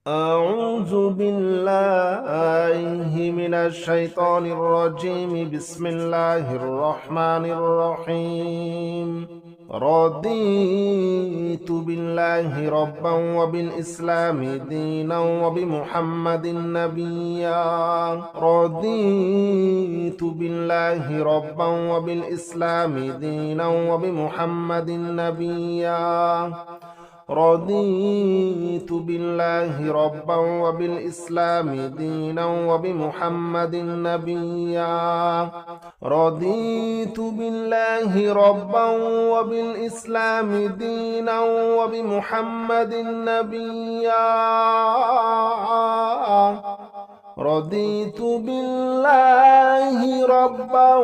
أعوذ بالله من الشيطان الرجيم. بسم الله الرحمن الرحيم. رضيت بالله ربا وبالإسلام دينا وبمحمد نبيا. رضيت بالله ربا وبالإسلام دينا وبمحمد نبيا. رضيت بالله ربا وبالإسلام دينا وبمحمد نبيا. رضيت بالله ربا وبالإسلام دينا وبمحمد نبيا. رضيت بالله ربا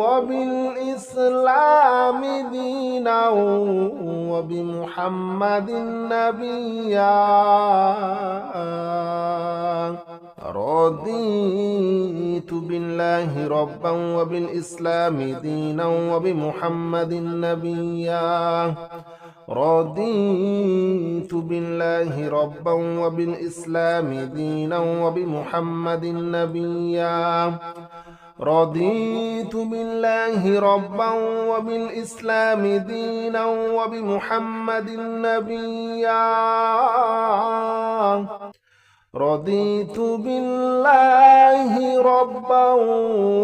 وبالإسلام دينا وبمحمد نبيا. رضيت بالله ربا وبالإسلام دينا وبمحمد نبيا. رضيت بالله ربا وبالإسلام دينا وبمحمد نبيا. رضيت بالله ربا وبالإسلام دينا وبمحمد نبيا. رضيت بالله ربا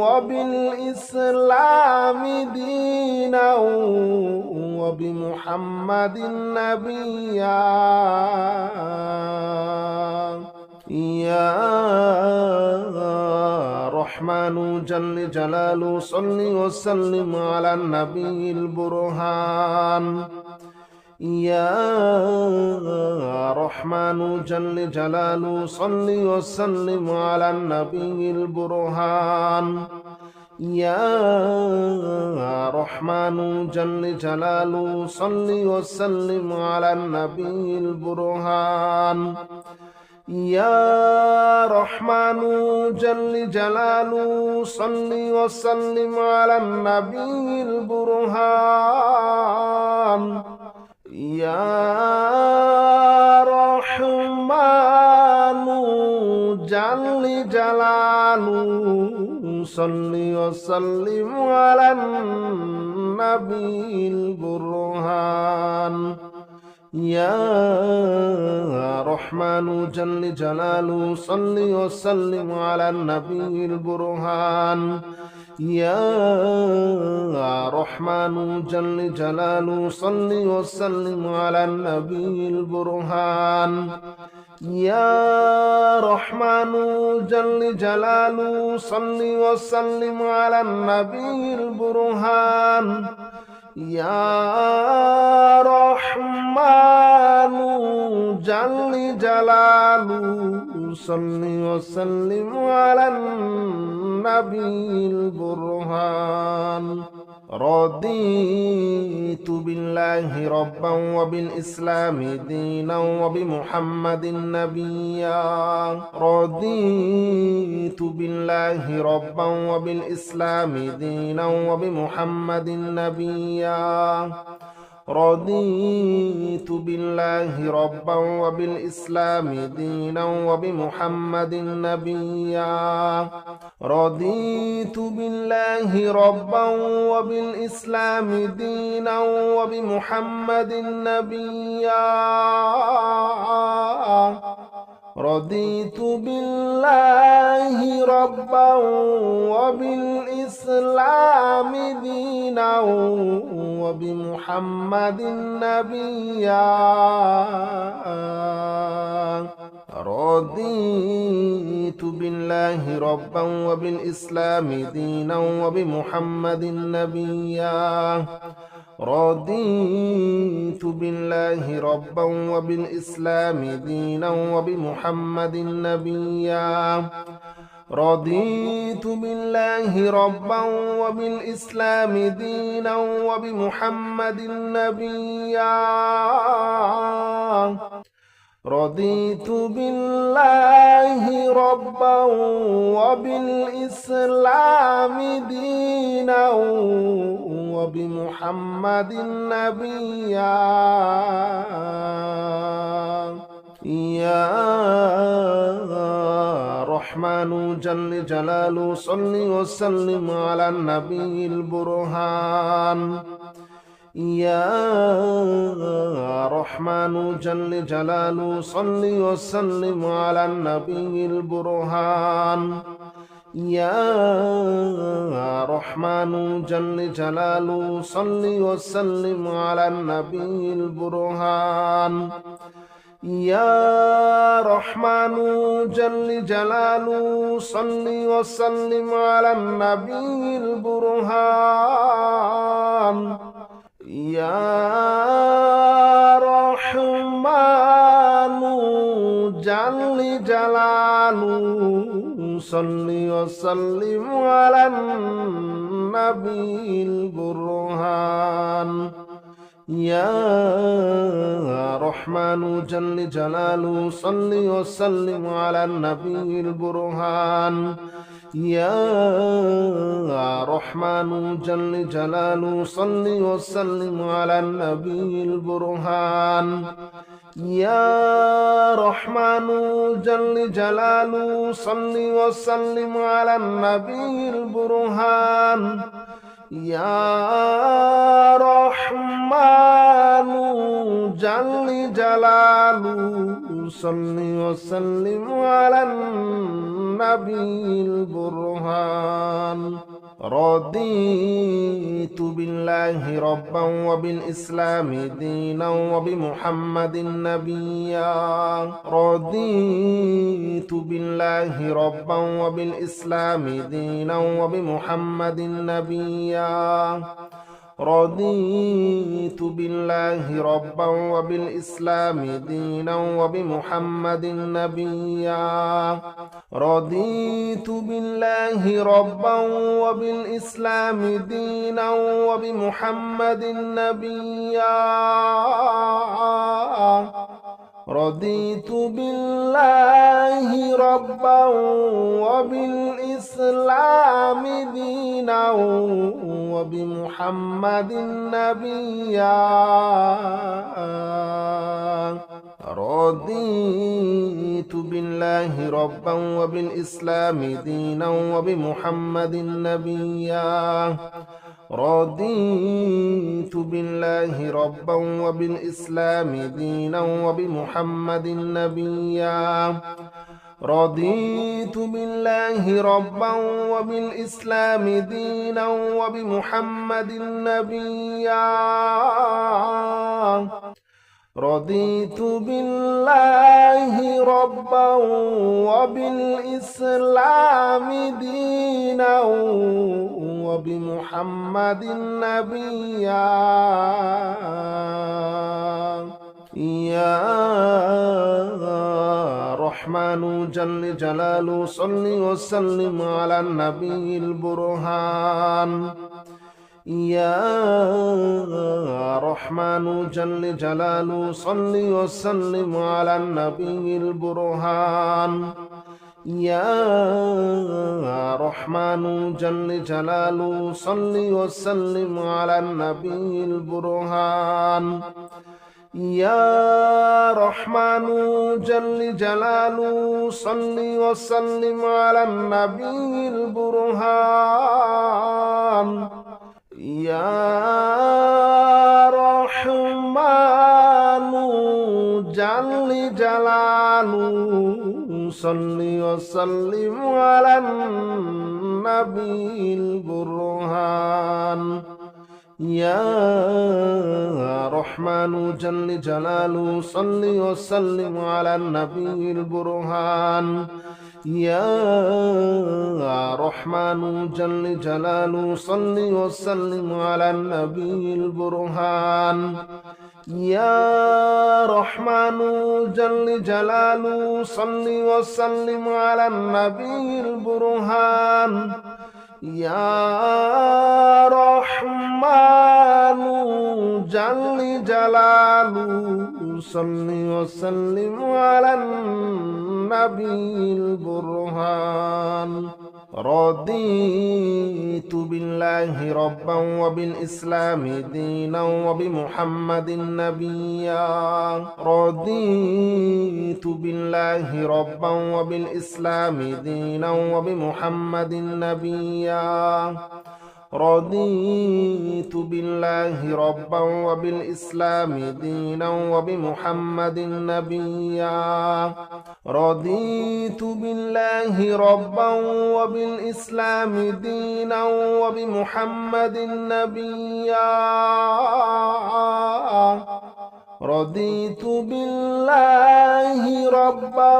وبالإسلام دينا وبمحمد نبيا. يا رحمن جل جلاله صل وسلم على النبي البرهان. يا رحمن جل جلاله صل وسلم على النبي البرهان. يا رحمن جل جلاله صل وسلم على النبي البرهان. يا رحمن جل جلاله صل وسلم على النبي البرهان. يا رحمن جل جلاله صل وسلم على النبي البرهان. يا رحمن جل جلاله صل وسلم على النبي البرهان. يا رحمن جل جلاله صل وسلم على النبي البرهان. يا رحمن جل جلاله صل وسلم على النبي البرهان. يا رحمن جل جلاله صل وسلم على النبي البرهان. رضيت بالله ربا وبالإسلام دينا وبمحمد نبيا. رضيت بالله ربا وبالإسلام دينا وبمحمد نبيا. رضيت بالله ربا وبالإسلام دينا وبمحمد نبيا. رضيت بالله ربا وبالإسلام دينا وبمحمد نبيا. رضيت بالله ربا وبالإسلام دينا وبمحمد نبيا. رضيت بالله ربا وبالإسلام دينا وبمحمد نبيا. رضيت بالله ربا وبالإسلام دينا وبمحمد نبيا. رضيت بالله ربا وبالإسلام دينا وبمحمد نبيا. رضيت بالله ربا وبالإسلام دينا وبمحمد نبيا. يا رحمن جل جلاله صل وسلم على النبي البرهان يا رحمن جل جلاله صل وسلم على النبي البرهان يا رحمن جل جلاله صل وسلم على النبي البرهان يا رحمن جل جلاله صل وسلم على النبي البرهان يا رحمن جل جلاله صل وسلم على النبي البرهان يا رحمن جل جلاله صل وسلم على النبي البرهان يا رحمن جل جلاله صل وسلم على النبي البرهان يا رحمن جل جلاله صل وسلم على النبي البرهان يا رحمن جل جلاله صل وسلم على النبي البرهان رضيت بالله ربا وبالإسلام دينا وبمحمد نبيا رضيت بالله ربا وبالإسلام دينا وبمحمد نبيا رضيت بالله ربا وبالإسلام دينا وبمحمد نبيا رضيت بالله ربا وبالإسلام دينا وبمحمد نبيا رضيت بالله ربا وبالإسلام دينا وبمحمد نبيا رضيت بالله ربا وبالإسلام دينا وبمحمد نبيا رضيت بالله ربا وبالإسلام دينا وبمحمد نبيا رضيت بالله ربا وبالإسلام دينا وبمحمد نبيا رضيت بالله ربا وبالإسلام دينا وبمحمد نبيا يا رحمن جل جلاله صل وسلم على النبي البرهان يا رحمن جل جلاله صل وسلم على النبي البرهان يا رحمن جل جلاله صل وسلم على النبي البرهان يا رحمن جل جلاله صل وسلم على النبي البرهان يا رحمن جل جلاله صل وسلم على النبي البرهان يا رحمن جل جلاله صل وسلم على النبي البرهان يا رحمن جل جلاله صل وسلم على النبي البرهان يا رحمن جل جلاله صل وسلم على النبي البرهان يا رحمن جل جلاله صل وسلم على النبي البرهان رضيت بالله ربا وبالإسلام دينا وبمحمد نبيا رضيت بالله ربا وبالإسلام دينا وبمحمد نبيا رضيت بالله ربا وبالإسلام دينا وبمحمد نبيا رضيت بالله ربا وبالإسلام دينا وبمحمد نبيا رضيت بالله ربا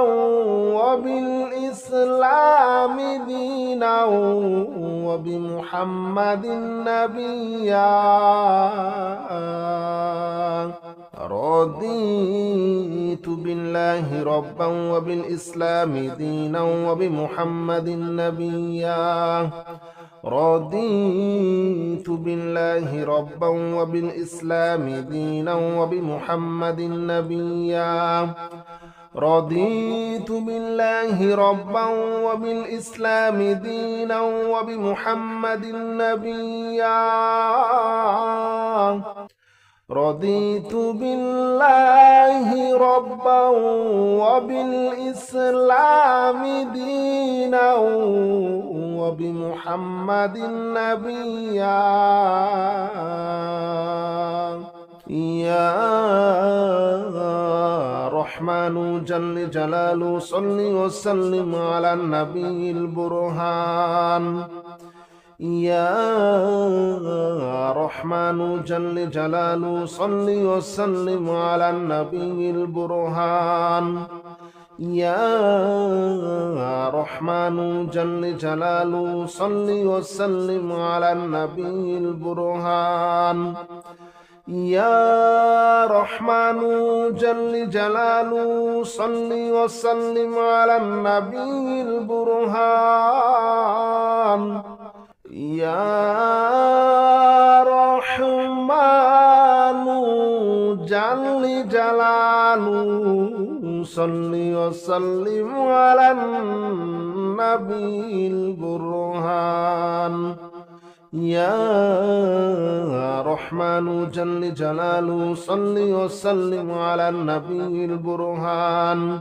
وبالإسلام دينا وبمحمد نبيا رضيت بالله ربا وبالإسلام دينا وبمحمد نبيا رضيت بالله ربا وبالإسلام دينا وبمحمد نبيا رضيت بالله ربا وبالإسلام دينا وبمحمد نبيا رضيت بالله ربا وبالإسلام دينا وبمحمد نبيا يا رحمن جل جلاله صل وسلم على النبي البرهان يا رحمن جل جلاله صل وسلم على النبي البرهان يا رحمن جل جلاله صل وسلم على النبي البرهان يا رحمن جل جلاله صل وسلم على النبي البرهان يا رحمن جل جلاله صل وسلم على النبي البرهان يا رحمن جل جلاله صل وسلم على النبي البرهان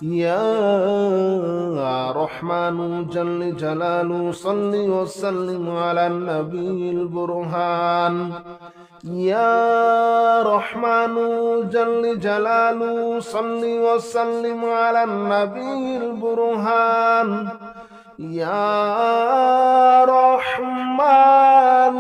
يا رحمن جل جلاله صل وسلم على النبي البرهان يا رحمن جل جلاله صل وسلم على النبي البرهان يا رحمن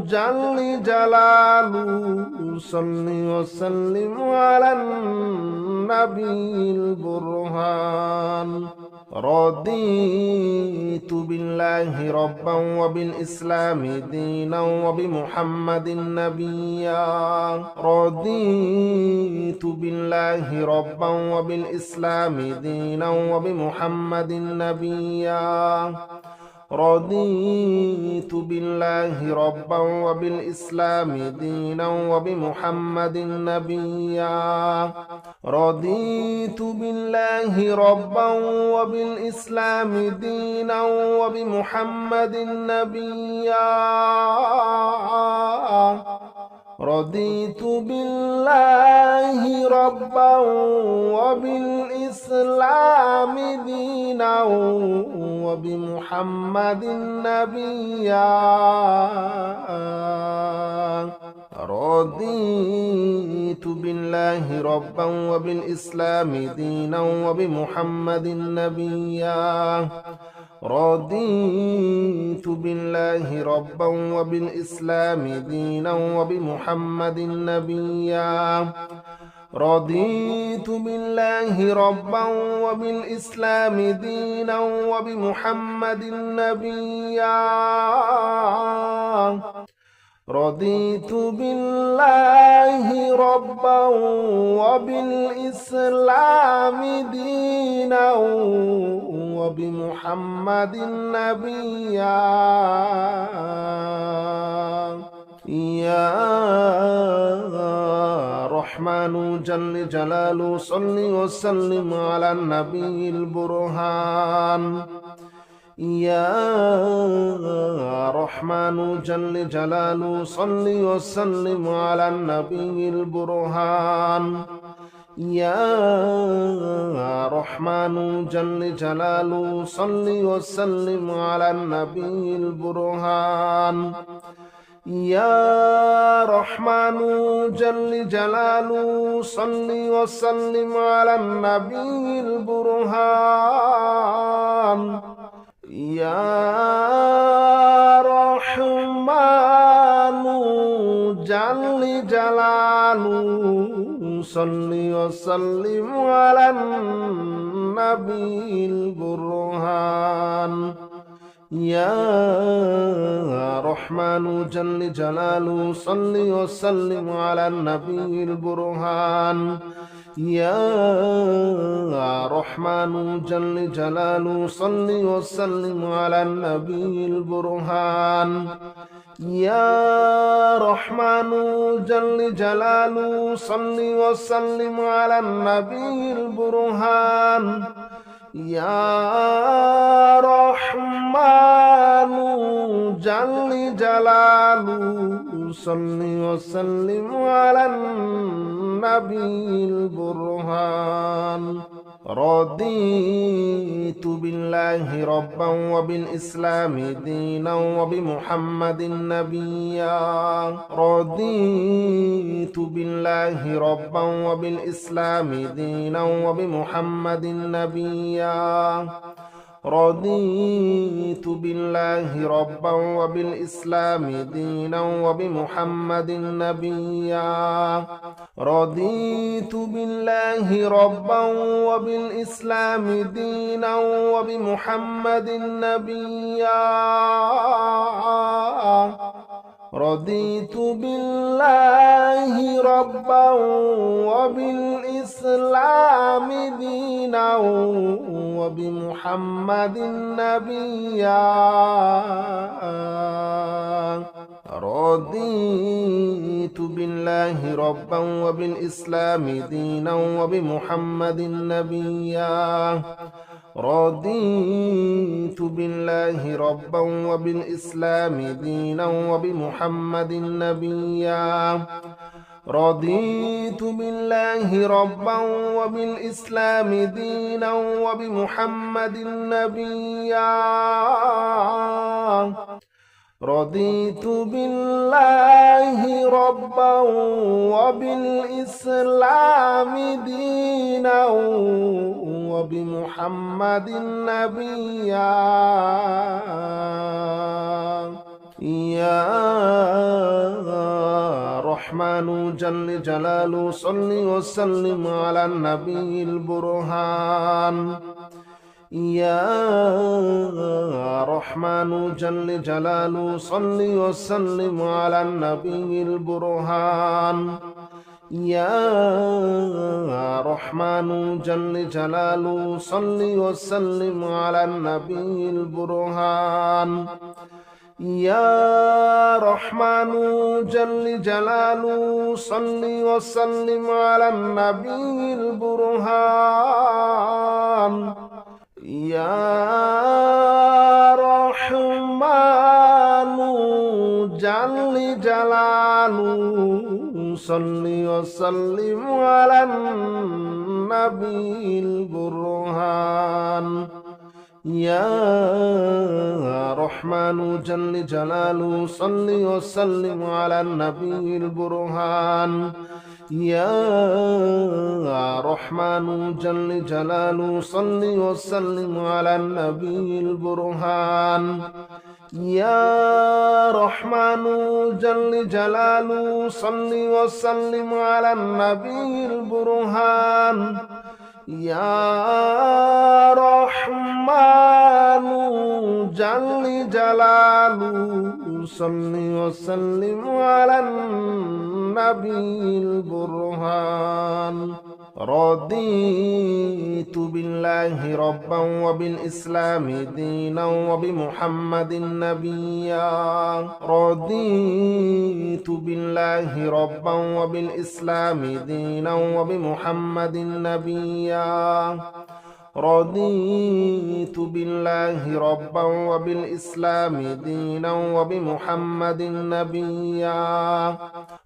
جل جلاله صل وسلم على النبي البرهان رضيت بالله ربا وبالإسلام دينا وبمحمد نبيا رضيت بالله ربا وبالإسلام دينا وبمحمد نبيا رضيت بالله ربا وبالإسلام دينا وبمحمد نبيا رضيت بالله ربا وبالإسلام دينا وبمحمد نبيا رضيت بالله ربا وبالإسلام دينا وبمحمد نبيا رضيت بالله ربا وبالإسلام دينا وبمحمد نبيا رضيت بالله ربا وبالإسلام دينا وبمحمد نبيا رضيت بالله ربا وبالإسلام دينا وبمحمد نبيا رضيت بالله ربا وبالإسلام دينا وبمحمد نبيا يا رحمن جل جلاله صل وسلم على النبي البرهان يا رحمن جل جلاله صل وسلم على النبي البرهان يا رحمن جل جلاله صل وسلم على النبي البرهان يا رحمن جل جلاله صل وسلم على النبي البرهان يا رحمن جل جلاله صل وسلم على النبي البرهان يا رحمن جل جلاله صل وسلم على النبي البرهان يا رحمن جل جلاله صل وسلم على النبي البرهان يا رحمن جل جلاله صل وسلم على النبي البرهان يا رحمن جل جلاله صل وسلم على النبي البرهان رضيت بالله ربا وبالإسلام دينا وبمحمد نبيا رضيت بالله ربا وبالإسلام دينا وبمحمد نبيا رضيت بالله ربا وبالإسلام دينا وبمحمد نبيا رضيت بالله ربا وبالإسلام دينا وبمحمد نبيا رضيت بالله ربا وبالإسلام دينا وبمحمد نبيا رضيت بالله ربا وبالإسلام دينا وبمحمد نبيا رضيت بالله ربا وبالإسلام دينا وبمحمد نبيا رضيت بالله ربا وبالإسلام دينا وبمحمد نبيا رضيت بالله ربا وبالإسلام دينا وبمحمد نبيا يا رحمن جل جلاله صل وسلم على النبي البرهان يا رحمن جل جلاله صل وسلم على النبي البرهان يا رحمن جل جلاله صل وسلم على النبي البرهان يا رحمن جل جلاله صل وسلم على النبي البرهان يا رحمن جل جلاله صل وسلم على النبي البرهان يا رحمن جل جلاله صل وسلم على النبي البرهان يا رحمن جل جلاله صل وسلم على النبي البرهان يا رحمن جل جلاله صل وسلم على النبي البرهان يا رحمن جل جلاله صل وسلم على النبي البرهان رضيت بالله ربا وبالإسلام دينا وبمحمد نبيا رضيت بالله ربا وبالإسلام دينا وبمحمد نبيا رضيت بالله ربا وبالإسلام دينا وبمحمد نبيا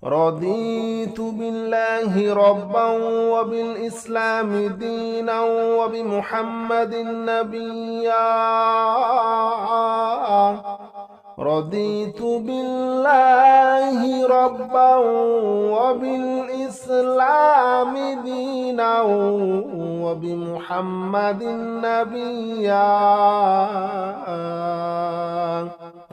رضيت بالله ربا وبالإسلام دينا وبمحمد نبيا رضيت بالله ربا وبالإسلام دينا وبمحمد نبيا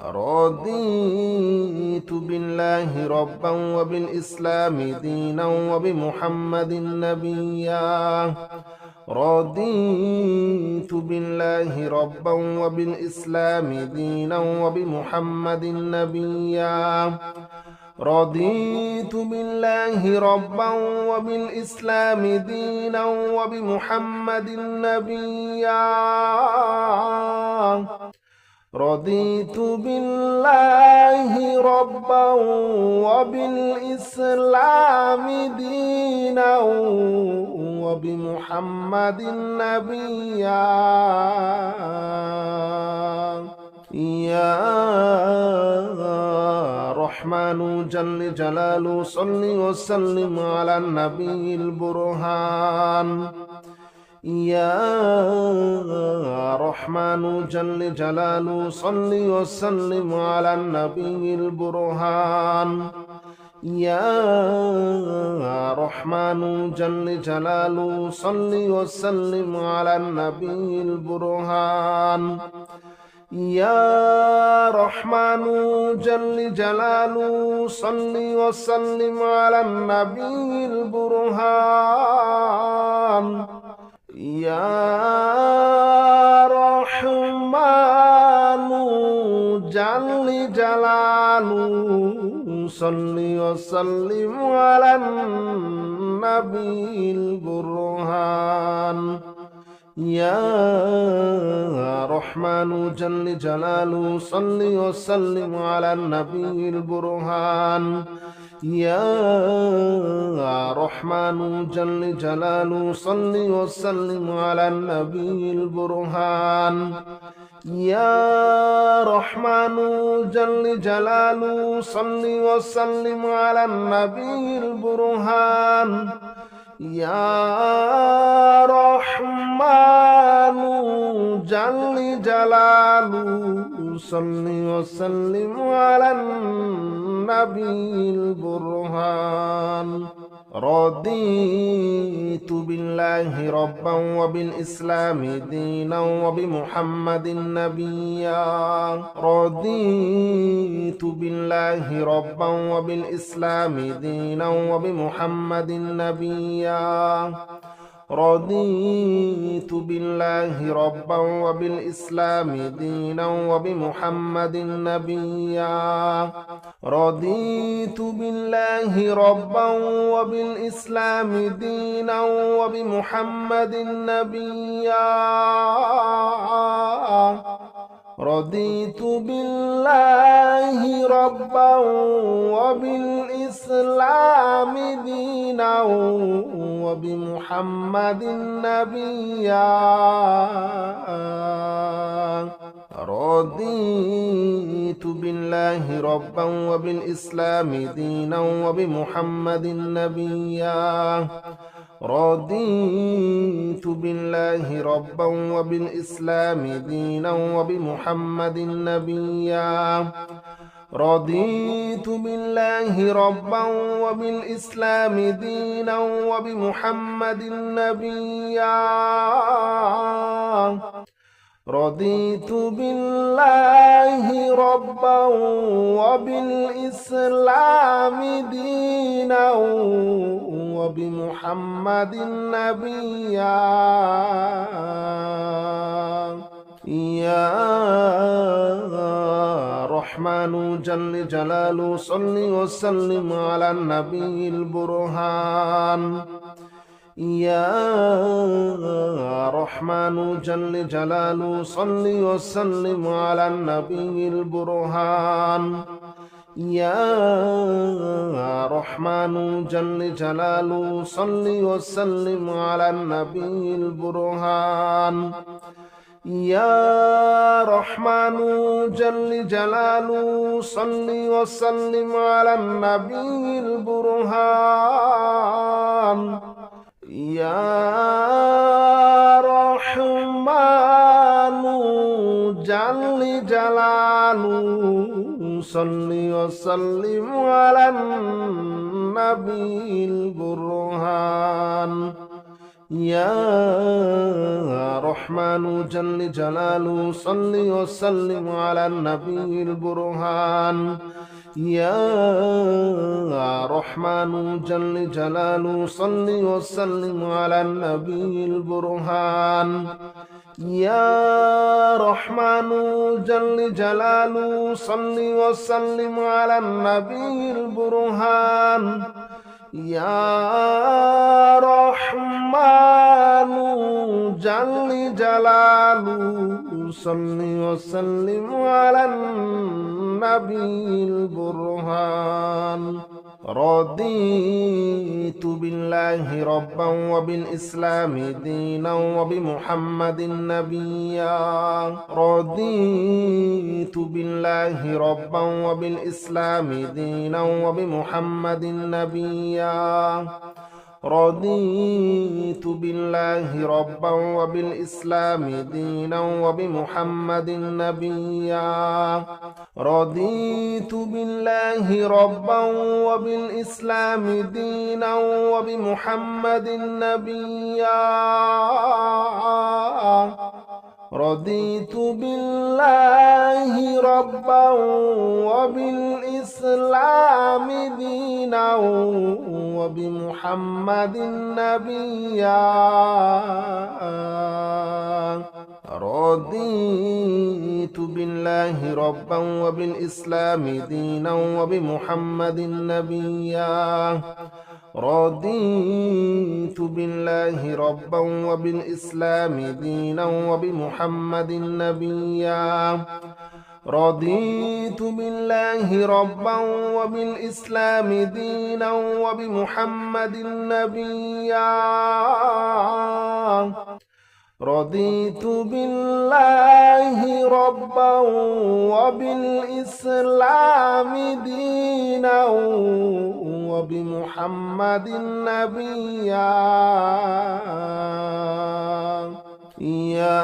رضيت بالله ربا وبالإسلام دينا وبمحمد نبيا رضيت بالله ربا وبالإسلام دينا وبمحمد نبيا رضيت بالله ربا وبالإسلام دينا وبمحمد نبيا رضيت بالله ربا وبالإسلام دينا وبمحمد نبيا يا رحمن جل جلاله صل وسلم على النبي البرهان يا رحمن جل جلاله صل وسلم على النبي البرهان يا رحمن جل جلاله صل وسلم على النبي البرهان يا رحمن جل جلاله صل وسلم على النبي البرهان يا رحمن جل جلاله صل وسلم على النبي البرهان يا رحمن جل جلاله صل وسلم على النبي البرهان يا رحمن جل جلاله صل وسلم على النبي البرهان يا رحمن جل جلاله صل وسلم على النبي البرهان يا رحمن جل جلاله صل وسلم على النبي البرهان رضيت بالله ربا وبالإسلام دينا وبمحمد نبيا رضيت بالله ربا وبالإسلام دينا وبمحمد نبيا رضيت بالله ربا وبالإسلام دينا وبمحمد نبيا رضيت بالله ربا وبالإسلام دينا وبمحمد نبيا رضيت بالله ربا وبالإسلام دينا وبمحمد نبيا رضيت بالله ربا وبالإسلام دينا وبمحمد نبيا رضيت بالله ربا وبالإسلام دينا وبمحمد نبيا رضيت بالله ربا وبالإسلام دينا وبمحمد نبيا رضيت بالله ربا وبالإسلام دينا وبمحمد نبيا يا رحمن جل جلاله صل وسلم على النبي البرهان يا رحمن جل جلاله صل وسلم على النبي البرهان يا رحمن جل جلاله صل وسلم على النبي البرهان يا رحمن جل جلاله صل وسلم على النبي البرهان يا رحمن جل جلاله صل وسلم على النبي البرهان يا رحمن جل جلاله صل وسلم على النبي البرهان يا رحمن جل جلاله صل وسلم على النبي البرهان يا رحمن جل جلاله صل وسلم على النبي البرهان يا رحمن جل جلاله صل وسلم على النبي البرهان رضيت بالله ربا وبالإسلام دينا وبمحمد نبيا رضيت بالله ربا وبالإسلام دينا وبمحمد نبيا رضيت بالله ربا وبالإسلام دينا وبمحمد نبيا رضيت بالله ربا وبالإسلام دينا وبمحمد نبيا رضيت بالله ربا وبالإسلام دينا وبمحمد نبيا رضيت بالله ربا وبالإسلام دينا وبمحمد نبيا رضيت بالله ربا وبالإسلام دينا وبمحمد نبيا رضيت بالله ربا وبالإسلام دينا وبمحمد نبيا رضيت بالله ربا وبالإسلام دينا وبمحمد نبيا يا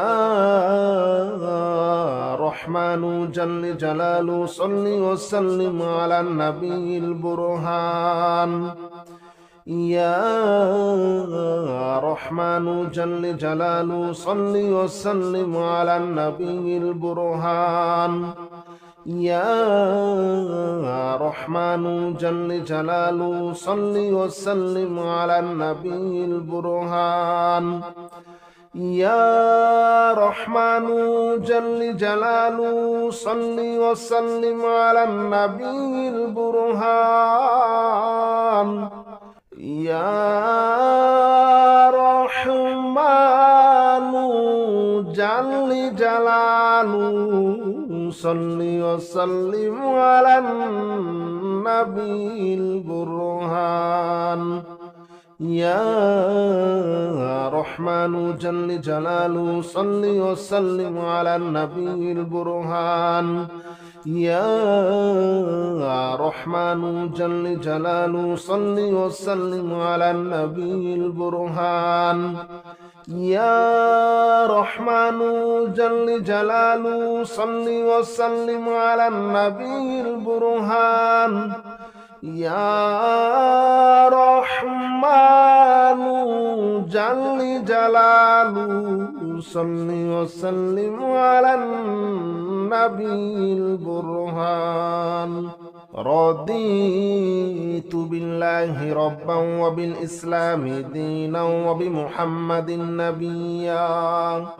رحمن جل جلاله صل وسلم على النبي البرهان يا رحمن جل جلاله صل وسلم على النبي البرهان يا رحمن جل جلاله صل وسلم على النبي البرهان يا رحمن جل جلاله صل وسلم على النبي البرهان يا رحمن جل جلاله صل وسلم على النبي البرهان يا رحمن جل جلاله صل وسلم على النبي البرهان يا رحمن جل جلاله صل وسلم على النبي البرهان يا رحمن جل جلاله صل وسلم على النبي البرهان يا رحمن جل جلاله صل وسلم على النبي البرهان رضيت بالله ربا وبالإسلام دينا وبمحمد نبيا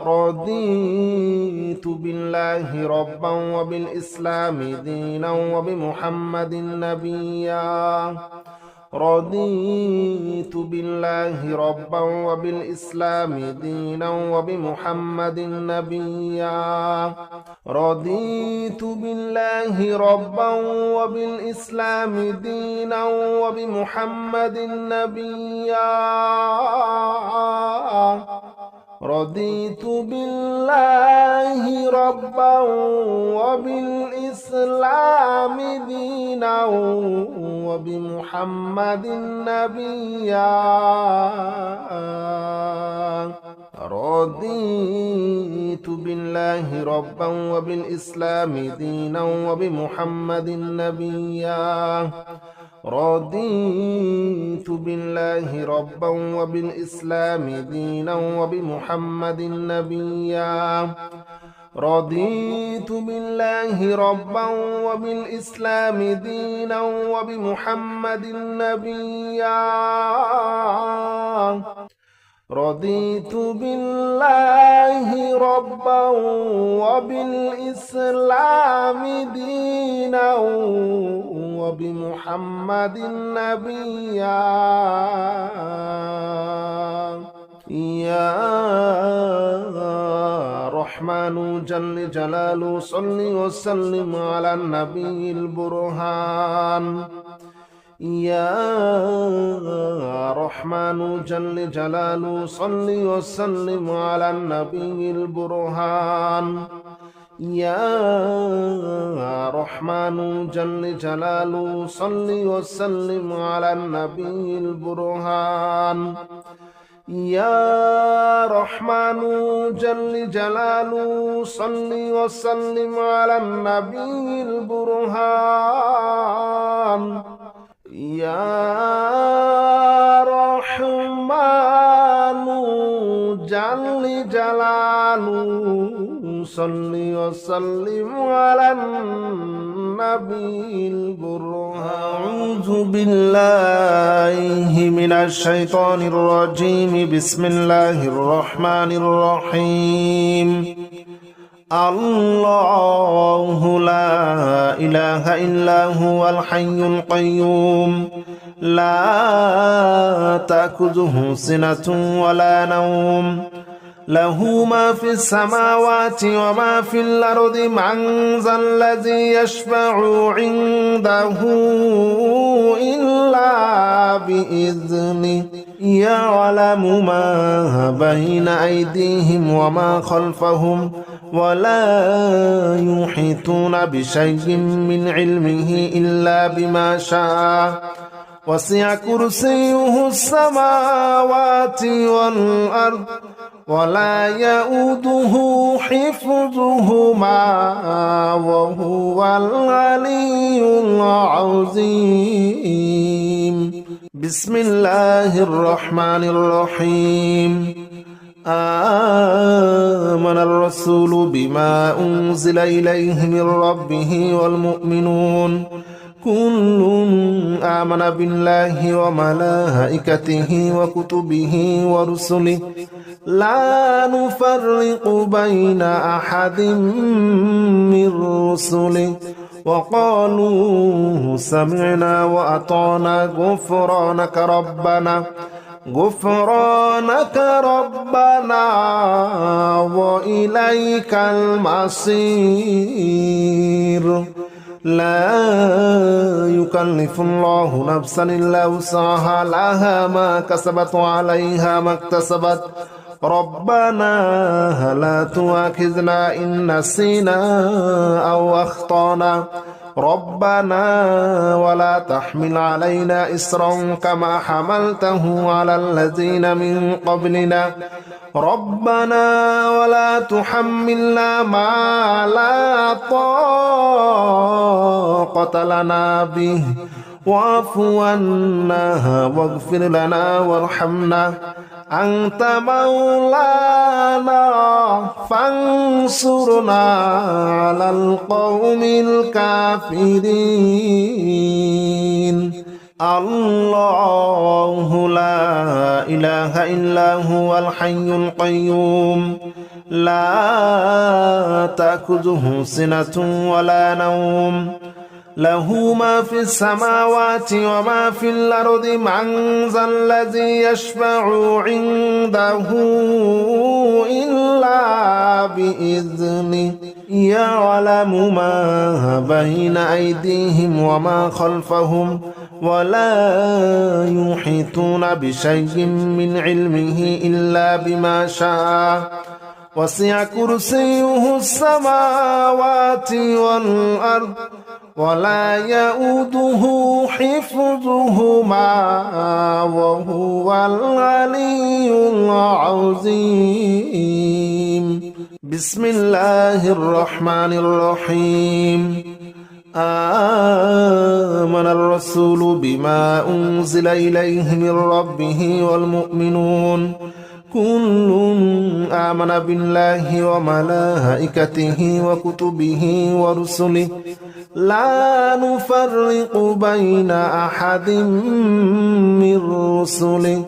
رضيت بالله ربا وبالإسلام دينا وبمحمد نبيا رضيت بالله ربا وبالإسلام دينا وبمحمد نبيا رضيت بالله ربا وبالإسلام دينا وبمحمد نبيا رضيت بالله ربا وبالإسلام دينا وبمحمد نبيا رضيت بالله ربا وبالإسلام دينا وبمحمد نبيا رضيت بالله ربا وبالإسلام دينا وبمحمد نبيا رضيت بالله ربا وبالإسلام دينا وبمحمد نبيا رضيت بالله ربا وبالإسلام دينا وبمحمد نبيا يا رحمن جل جلاله صل وسلم على النبي البرهان يا رحمن جل جلاله صل وسلم على النبي البرهان يا رحمن جل جلاله صل وسلم على النبي البرهان يا رحمن جل جلاله صل وسلم على النبي البرهان يا رحمن جل جلاله صل وسلم على النبي البرهان أعوذ بالله من الشيطان الرجيم بسم الله الرحمن الرحيم الله لا إله إلا هو الحي القيوم لا تأخذه سنة ولا نوم له ما في السماوات وما في الأرض من ذا الذي يشفع عنده إلا بإذنه يعلم ما بين أيديهم وما خلفهم ولا يحيطون بشيء من علمه إلا بما شاء وسع كرسيه السماوات والأرض ولا يؤوده حفظهما وهو العلي العظيم بسم الله الرحمن الرحيم آمن الرسول بما أنزل إليه من ربه والمؤمنون كل آمن بالله وملائكته وكتبه ورسله لا نفرق بين أحد من رسله وقالوا سمعنا وأطعنا غفرانك ربنا وإليك المصير لا يكلف الله نفسا إلا وسعها لها ما كسبت وعليها ما اكتسبت ربنا لا تؤاخذنا إن نسينا أو أخطأنا ربنا ولا تحمل علينا إصرا كما حملته على الذين من قبلنا ربنا ولا تحملنا ما لا طاقة لنا به واعف عنا واغفر لنا وارحمنا أنت مولانا فانصرنا على القوم الكافرين الله لا إله إلا هو الحي القيوم لا تأخذه سنة ولا نوم له ما في السماوات وما في الأرض من ذا الذي يشفع عنده إلا بإذنه يعلم ما بين أيديهم وما خلفهم ولا يحيطون بشيء من علمه إلا بما شاء وسع كرسيه السماوات والأرض ولا يؤوده حفظهما وهو العلي العظيم بسم الله الرحمن الرحيم آمن الرسول بما أنزل إليه من ربه والمؤمنون كل آمن بالله وملائكته وكتبه ورسله لا نفرق بين أحد من رسله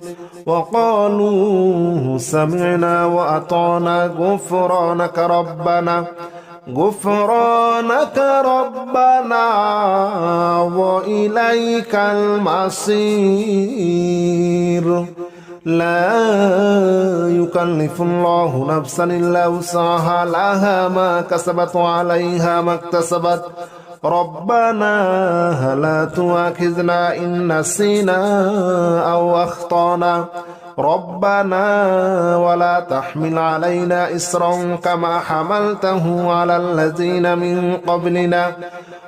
وقالوا سمعنا وأطعنا غفرانك ربنا وإليك المصير لا يكلف الله نفسا إلا وسعها لها ما كسبت وعليها ما اكتسبت ربنا لا تؤاخذنا إن نسينا أو أخطأنا ربنا ولا تحمل علينا إصرا كما حملته على الذين من قبلنا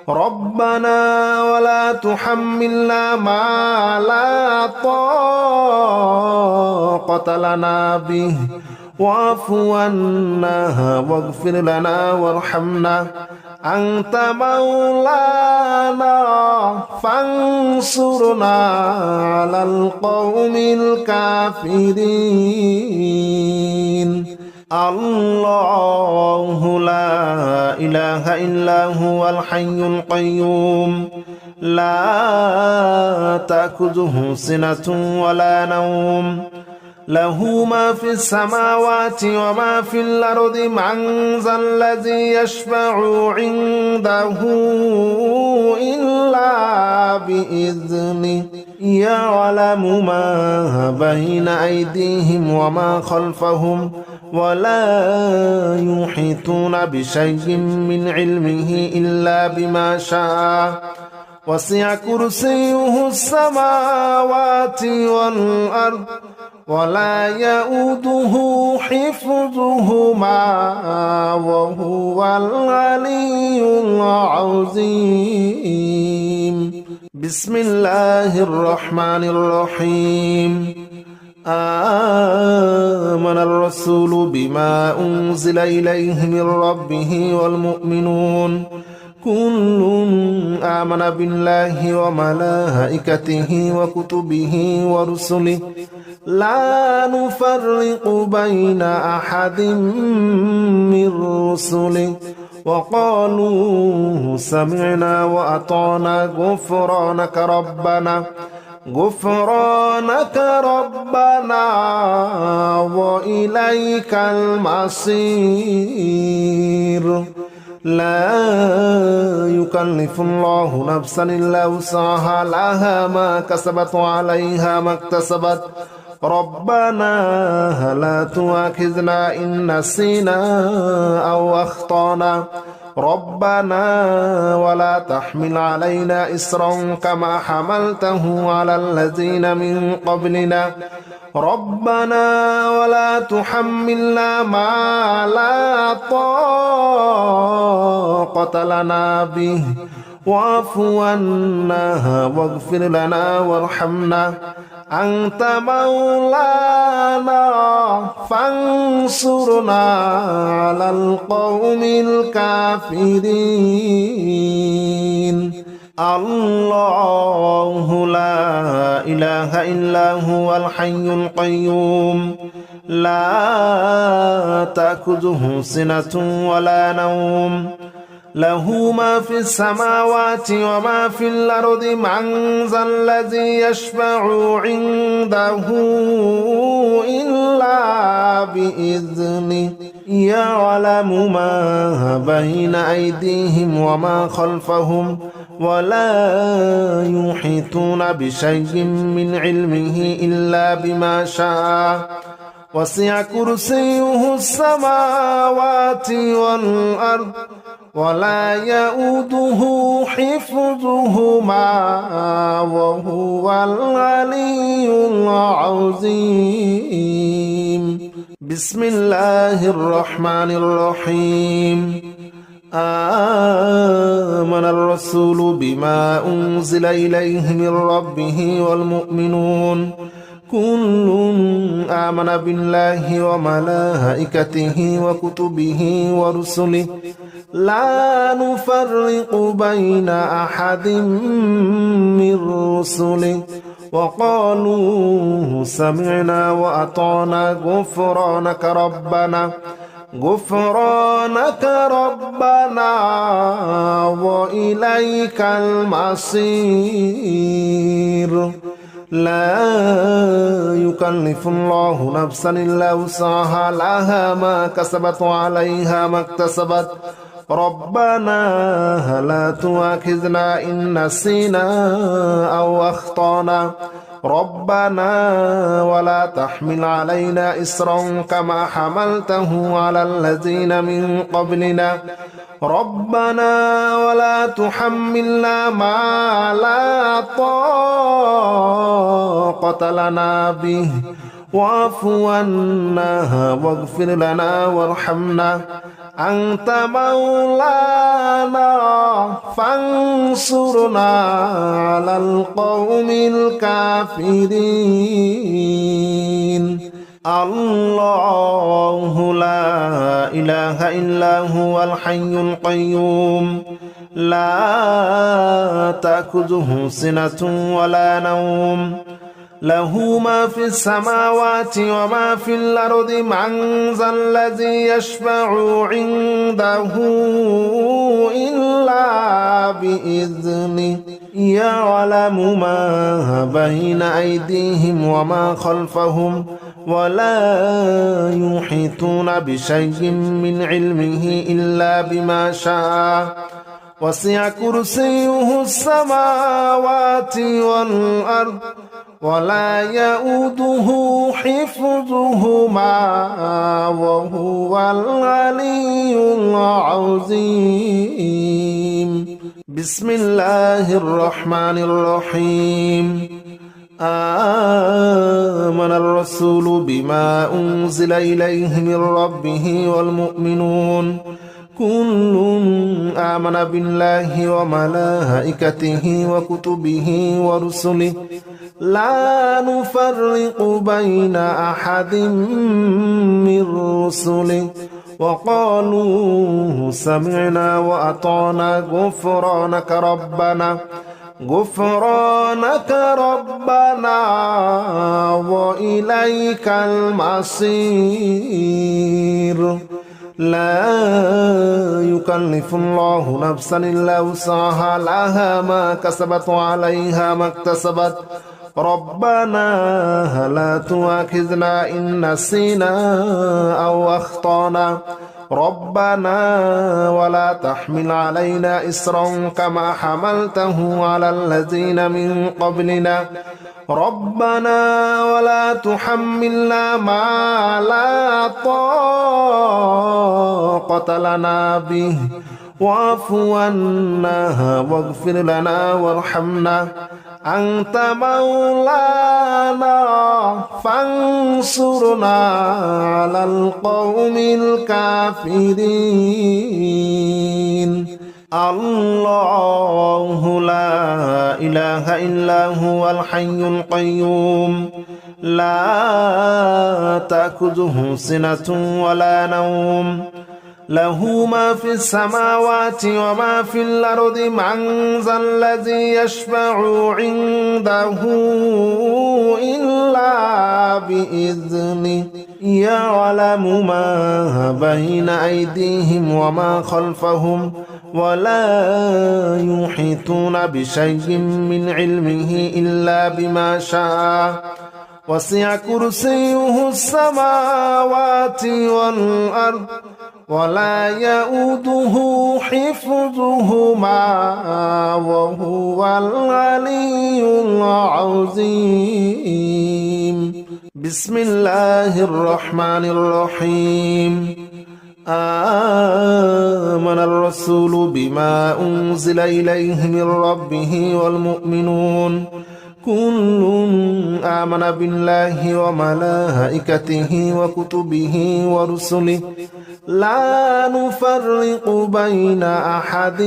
ربنا ولا تحملنا ما لا طاقة لنا به واعف عنا واغفر لنا وارحمنا أنت مولانا فانصرنا على القوم الكافرين الله لا إله إلا هو الحي القيوم لا تأخذه سنة ولا نوم له ما في السماوات وما في الأرض من ذا الذي يشفع عنده إلا بإذنه يعلم ما بين أيديهم وما خلفهم ولا يحيطون بشيء من علمه إلا بما شاء وسع كرسيه السماوات والأرض ولا يؤوده حفظهما وهو العلي العظيم بسم الله الرحمن الرحيم آمن الرسول بما أنزل إليه من ربه والمؤمنون كل آمن بالله وملائكته وكتبه ورسله لا نفرق بين أحد من رسله وقالوا سمعنا وأطعنا غفرانك ربنا وإليك المصير لا يكلف الله نفسا إلا وسعها لها ما كسبت وعليها ما اكتسبت ربنا لا تؤاخذنا إن نسينا أو أخطأنا ربنا ولا تحمل علينا إصرا كما حملته على الذين من قبلنا ربنا ولا تحملنا ما لا طاقة لنا به واعف عنا واغفر لنا وارحمنا أنت مولانا فانصرنا على القوم الكافرين الله لا إله إلا هو الحي القيوم لا تأخذه سنة ولا نوم له ما في السماوات وما في الأرض من ذا الذي يشفع عنده إلا بإذنه يعلم ما بين أيديهم وما خلفهم ولا يحيطون بشيء من علمه إلا بما شاء وسع كرسيه السماوات والأرض ولا يؤوده حفظهما وهو العلي العظيم. بسم الله الرحمن الرحيم. آمن الرسول بما أنزل إليه من ربه والمؤمنون كل آمن بالله وملائكته وكتبه ورسله لا نفرق بين أحد من رسله وقالوا سمعنا وأطعنا غفرانك ربنا وإليك المصير. لا يكلف الله نفسا إلا وسعها لها ما كسبت وعليها ما اكتسبت ربنا لا تؤاخذنا إن نسينا أو أخطأنا ربنا ولا تحمل علينا إصرا كما حملته على الذين من قبلنا ربنا ولا تحملنا ما لا طاقة لنا به واعف عنا واغفر لنا وارحمنا أنت مولانا فانصرنا على القوم الكافرين. الله لا إله إلا هو الحي القيوم لا تأخذه سنة ولا نوم له ما في السماوات وما في الأرض من ذا الذي يشفع عنده إلا بإذنه يعلم ما بين أيديهم وما خلفهم ولا يحيطون بشيء من علمه إلا بما شاء وسع كرسيه السماوات والأرض ولا يؤوده حفظهما وهو العلي العظيم. بسم الله الرحمن الرحيم. آمن الرسول بما أنزل إليه من ربه والمؤمنون كل آمن بالله وملائكته وكتبه ورسله لا نفرق بين أحد من رسله وقالوا سمعنا وأطعنا غفرانك ربنا وإليك المصير. لا يكلف الله نفسا إلا وسعها لها ما كسبت وعليها ما اكتسبت ربنا لا تؤاخذنا إن نسينا أو أخطأنا ربنا ولا تحمل علينا إصرا كما حملته على الذين من قبلنا ربنا ولا تحملنا ما لا طاقة لنا به واعف عنا واغفر لنا وارحمنا أنت مولانا فانصرنا على القوم الكافرين. الله لا إله إلا هو الحي القيوم لا تأخذه سنة ولا نوم له ما في السماوات وما في الأرض من ذا الذي يشفع عنده إلا بإذنه يعلم ما بين أيديهم وما خلفهم ولا يحيطون بشيء من علمه إلا بما شاء وسع كرسيه السماوات والأرض ولا يؤوده حفظهما وهو العلي العظيم. بسم الله الرحمن الرحيم آمن الرسول بما أنزل إليه من ربه والمؤمنون كل آمن بالله وملائكته وكتبه ورسله لا نفرق بين أحد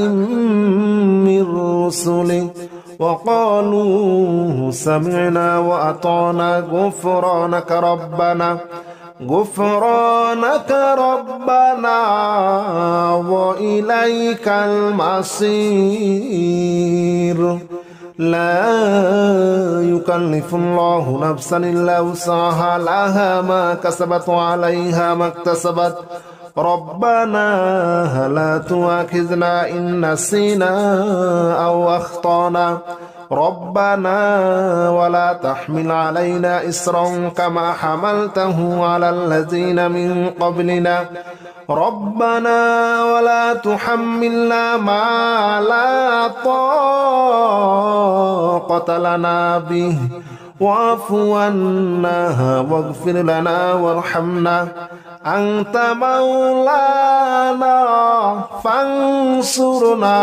من رسله وقالوا سمعنا وأطعنا غفرانك ربنا وإليك المصير لا يكلف الله نفسا إلا وسعها لها ما كسبت وعليها ما اكتسبت ربنا لا تؤاخذنا إن نسينا أو أخطأنا ربنا ولا تحمل علينا إصرا كما حملته على الذين من قبلنا ربنا ولا تحملنا ما لا طاقة لنا به واعف عنا واغفر لنا وارحمنا أنت مولانا فانصرنا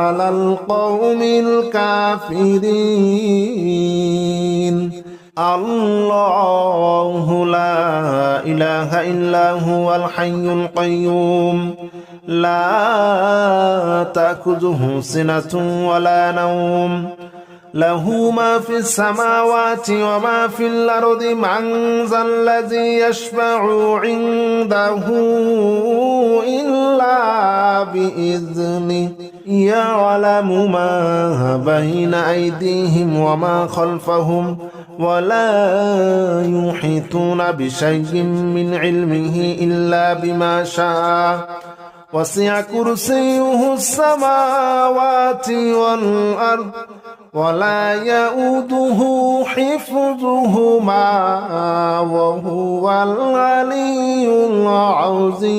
على القوم الكافرين الله لا إله إلا هو الحي القيوم لا تأخذه سنة ولا نوم له ما في السماوات وما في الأرض من ذا الذي يشفع عنده إلا بإذنه يعلم ما بين أيديهم وما خلفهم ولا يحيطون بشيء من علمه إلا بما شاء وسع كرسيه السماوات والأرض ولا يؤوده حفظهما وهو العلي العظيم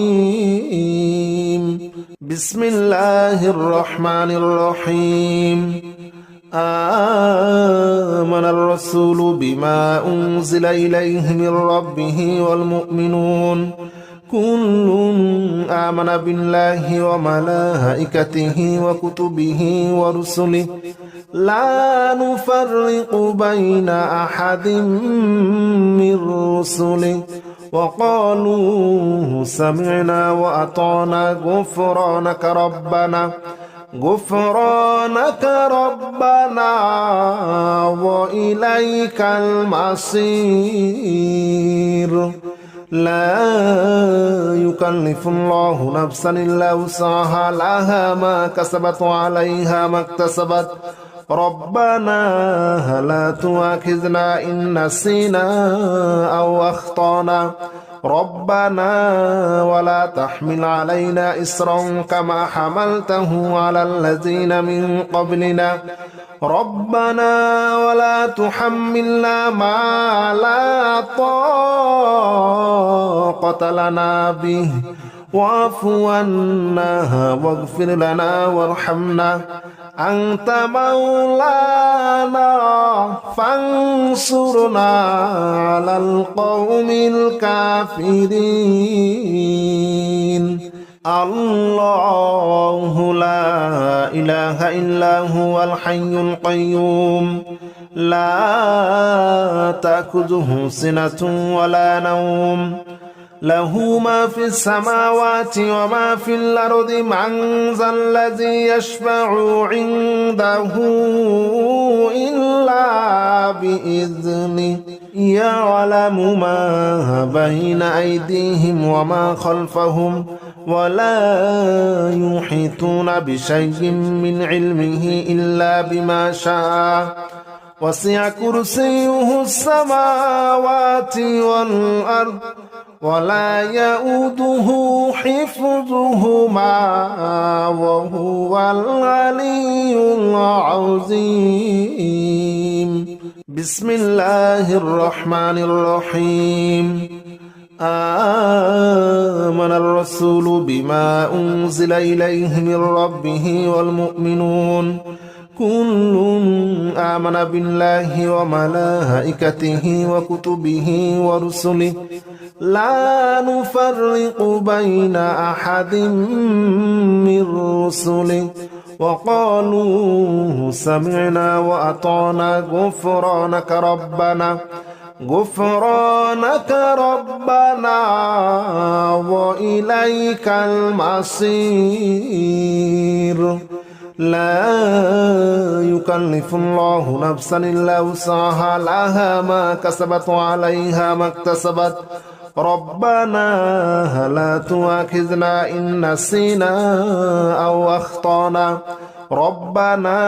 بسم الله الرحمن الرحيم آمن الرسول بما أنزل إليه من ربه والمؤمنون كل آمن بالله وملائكته وكتبه ورسله لا نفرق بين أحد من رسله وقالوا سمعنا وأطعنا غفرانك ربنا وإليك المصير لا يكلف الله نفسا إلا وسعها لها ما كسبت وعليها ما اكتسبت ربنا لا تؤاخذنا إن نسينا أو أخطأنا ربنا ولا تحمل علينا إصرا كما حملته على الذين من قبلنا ربنا ولا تحملنا ما لا طاقة لنا به واعف عنا واغفر لنا وارحمنا أنت مولانا فانصرنا على القوم الكافرين الله لا إله إلا هو الحي القيوم لا تأخذه سنة ولا نوم له ما في السماوات وما في الأرض من ذا الذي يشفع عنده إلا بإذنه يعلم ما بين أيديهم وما خلفهم ولا يحيطون بشيء من علمه إلا بما شاء وسع كرسيه السماوات والأرض ولا يؤوده حفظهما وهو العلي العظيم بسم الله الرحمن الرحيم آمن الرسول بما أنزل إليه من ربه والمؤمنون كل آمن بالله وملائكته وكتبه ورسله لا نفرق بين أحد من رسله وقالوا سمعنا وأطعنا غفرانك ربنا وإليك المصير لا يكلف الله نفسا إلا وسعها لها ما كسبت وعليها ما اكتسبت ربنا لا تؤاخذنا إن نسينا أو أخطأنا ربنا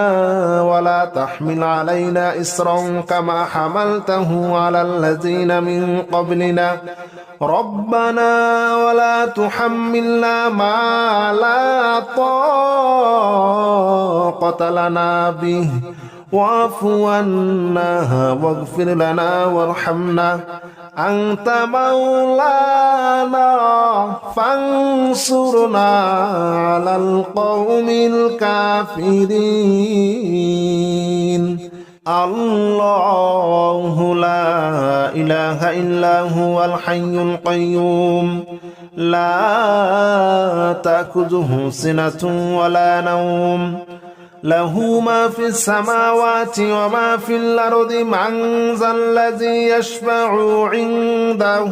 ولا تحمل علينا إصرا كما حملته على الذين من قبلنا ربنا ولا تحملنا ما لا طاقة لنا به واعف عنا واغفر لنا وارحمنا أنت مولانا فانصرنا على القوم الكافرين الله لا إله إلا هو الحي القيوم لا تأخذه سنة ولا نوم له ما في السماوات وما في الأرض من ذا الذي يشفع عنده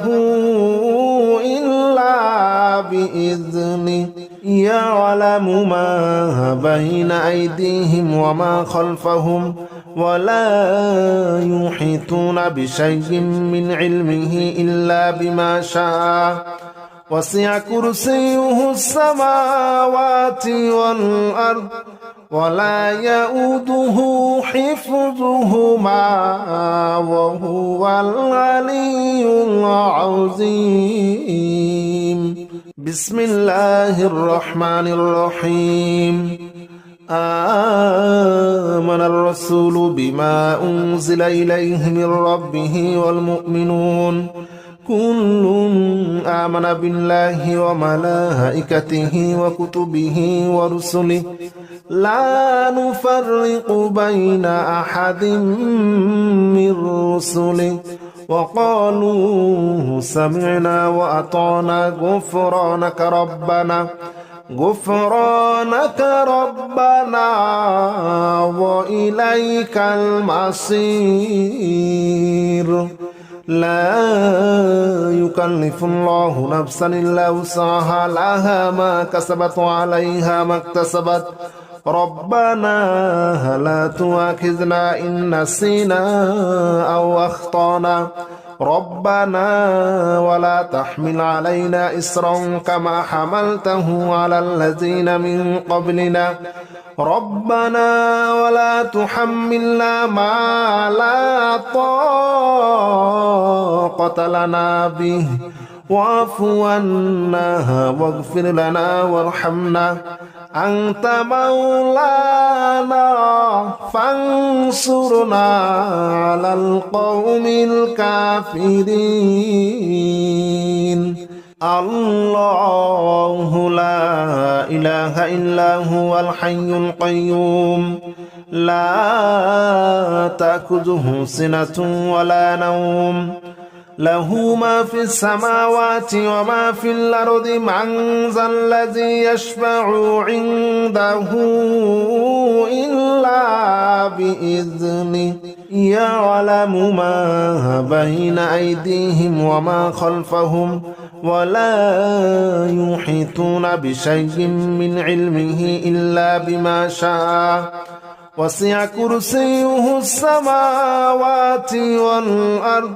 إلا بإذنه يعلم ما بين أيديهم وما خلفهم ولا يحيطون بشيء من علمه إلا بما شاء وسع كرسيه السماوات والأرض ولا يؤوده حفظهما وهو العلي العظيم بسم الله الرحمن الرحيم آمن الرسول بما أنزل إليه من ربه والمؤمنون كل آمن بالله وملائكته وكتبه ورسله لا نفرق بين أحد من رسله وقالوا سمعنا وأطعنا غفرانك ربنا وإليك المصير لا يكلف الله نفسا إلا وسعها لها ما كسبت وعليها ما اكتسبت ربنا لا تؤاخذنا إن نسينا أو أخطأنا ربنا ولا تحمل علينا إصرا كما حملته على الذين من قبلنا ربنا ولا تحملنا ما لا طاقة لنا به واعف عنا واغفر لنا وارحمنا أنت مولانا فانصرنا على القوم الكافرين الله لا إله إلا هو الحي القيوم لا تأخذه سنة ولا نوم له ما في السماوات وما في الأرض من ذا الذي يشفع عنده إلا بإذنه يعلم ما بين أيديهم وما خلفهم ولا يحيطون بشيء من علمه إلا بما شاء وسع كرسيه السماوات والأرض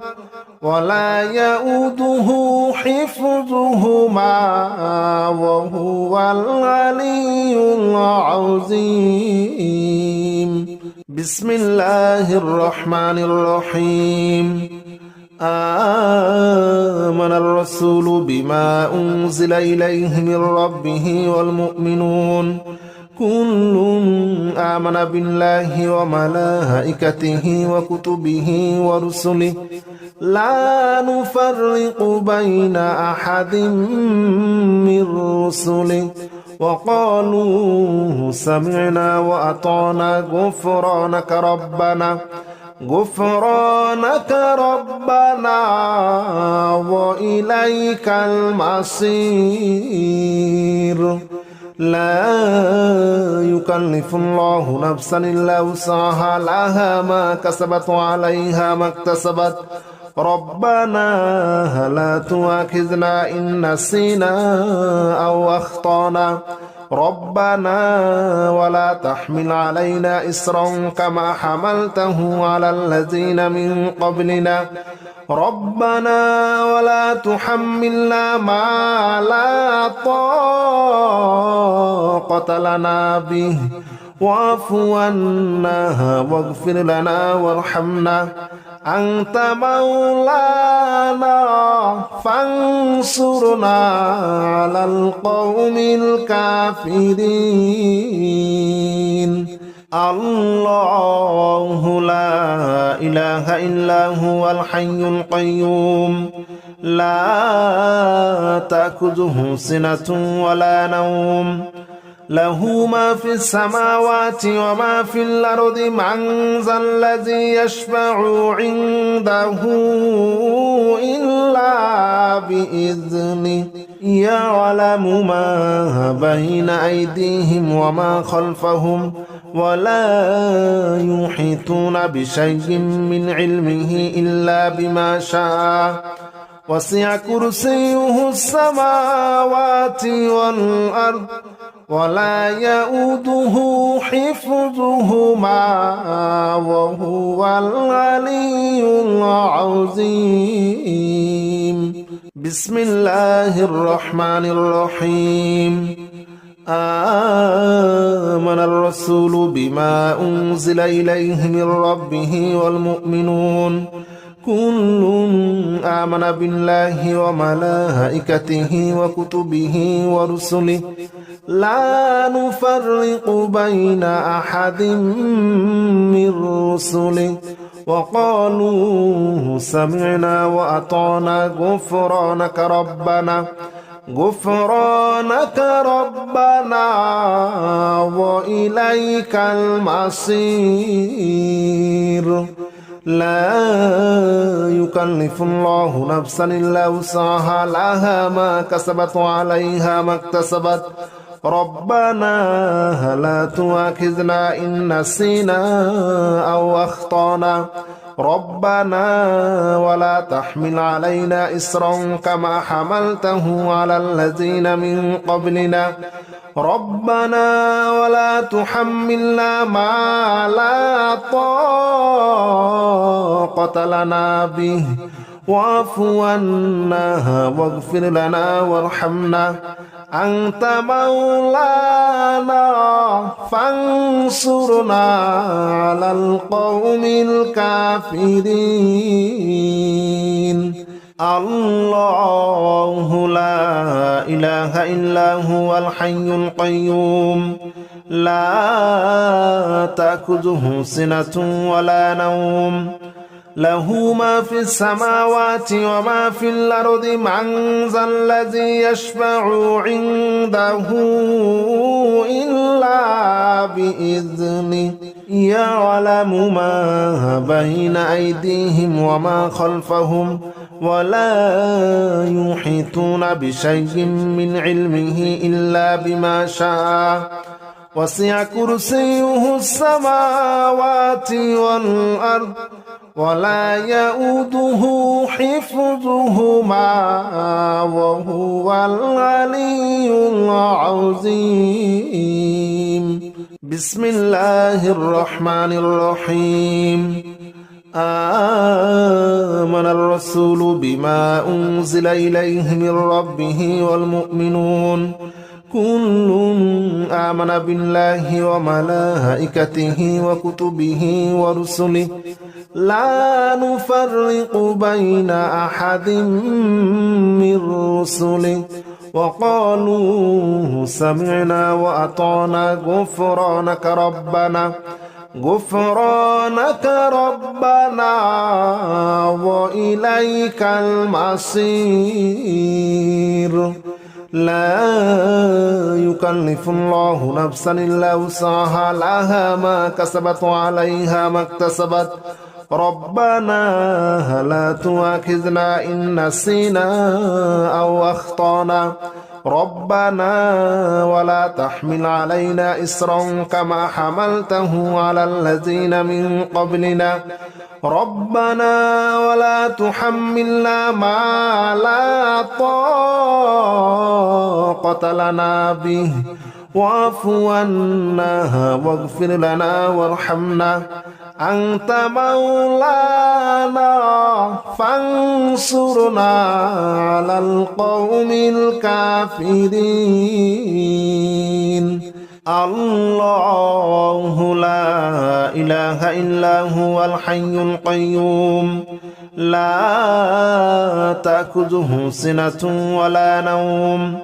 ولا يؤوده حفظهما وهو العلي العظيم بسم الله الرحمن الرحيم آمن الرسول بما أنزل إليه من ربه والمؤمنون كل آمن بالله وملائكته وكتبه ورسله لا نفرق بين أحد من رسله وقالوا سمعنا وأطعنا غفرانك ربنا وإليك المصير لا يكلف الله نفسا إلا وسعها لها ما كسبت وعليها ما اكتسبت ربنا لا تؤاخذنا إن نسينا أو أخطأنا ربنا ولا تحمل علينا إصرا كما حملته على الذين من قبلنا ربنا ولا تحملنا ما لا طاقة لنا به واعف عنا واغفر لنا وارحمنا أنت مولانا فانصرنا على القوم الكافرين الله لا إله إلا هو الحي القيوم لا تأخذه سنة ولا نوم له ما في السماوات وما في الأرض من ذا الذي يشفع عنده إلا بإذنه يعلم ما بين أيديهم وما خلفهم ولا يحيطون بشيء من علمه إلا بما شاء وسع كرسيه السماوات والأرض ولا يؤوده حفظهما وهو العلي العظيم بسم الله الرحمن الرحيم آمن الرسول بما أنزل إليه من ربه والمؤمنون كل آمن بالله وملائكته وكتبه ورسله لا نفرق بين أحد من رسله وقالوا سمعنا وأطعنا غفرانك ربنا وإليك المصير لا يكلف الله نفسا إلا وسعها لها ما كسبت وعليها ما اكتسبت ربنا لا تؤاخذنا إن نسينا أو أخطأنا ربنا ولا تحمل علينا إصرا كما حملته على الذين من قبلنا ربنا ولا تحملنا ما لا طاقة لنا به واعف عنا واغفر لنا وارحمنا أنت مولانا فانصرنا على القوم الكافرين الله لا إله إلا هو الحي القيوم لا تأخذه سنة ولا نوم له ما في السماوات وما في الأرض من ذا الذي يشفع عنده إلا بإذنه يعلم ما بين أيديهم وما خلفهم ولا يحيطون بشيء من علمه إلا بما شاء وسع كرسيه السماوات والأرض ولا يؤوده حفظهما وهو العلي العظيم بسم الله الرحمن الرحيم آمن الرسول بما أنزل إليه من ربه والمؤمنون كل آمن بالله وملائكته وكتبه ورسله لا نفرق بين أحد من رسله وقالوا سمعنا وأطعنا غفرانك ربنا وإليك المصير لا يكلف الله نفسا إلا وسعها لها ما كسبت وعليها ما اكتسبت ربنا لا تؤاخذنا إن نسينا أو أخطأنا ربنا ولا تحمل علينا إصرا كما حملته على الذين من قبلنا ربنا ولا تحملنا ما لا طاقة لنا به واعف عنا واغفر لنا وارحمنا أنت مولانا فانصرنا على القوم الكافرين الله لا إله إلا هو الحي القيوم لا تأخذه سنة ولا نوم